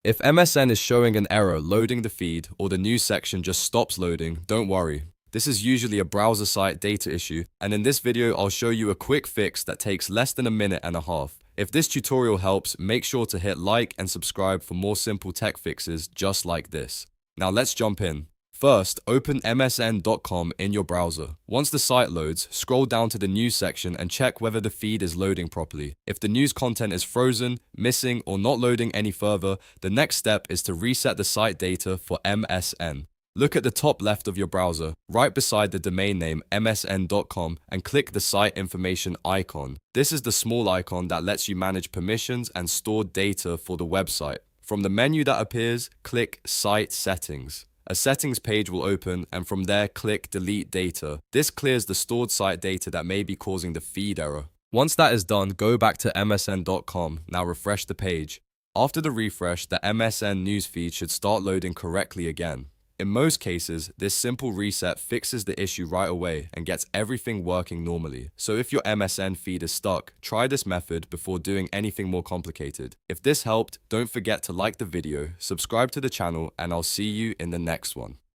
If MSN is showing an error loading the feed or the news section just stops loading, don't worry. This is usually a browser site data issue, and in this video I'll show you a quick fix that takes less than a minute and a half. If this tutorial helps, make sure to hit like and subscribe for more simple tech fixes just like this. Now let's jump in. First, open msn.com in your browser. Once the site loads, scroll down to the news section and check whether the feed is loading properly. If the news content is frozen, missing, or not loading any further, the next step is to reset the site data for MSN. Look at the top left of your browser, right beside the domain name msn.com, and click the site information icon. This is the small icon that lets you manage permissions and stored data for the website. From the menu that appears, click Site Settings. A settings page will open, and from there click Delete Data. This clears the stored site data that may be causing the feed error. Once that is done, go back to msn.com. Now refresh the page. After the refresh, the MSN newsfeed should start loading correctly again. In most cases, this simple reset fixes the issue right away and gets everything working normally. So if your MSN feed is stuck, try this method before doing anything more complicated. If this helped, don't forget to like the video, subscribe to the channel, and I'll see you in the next one.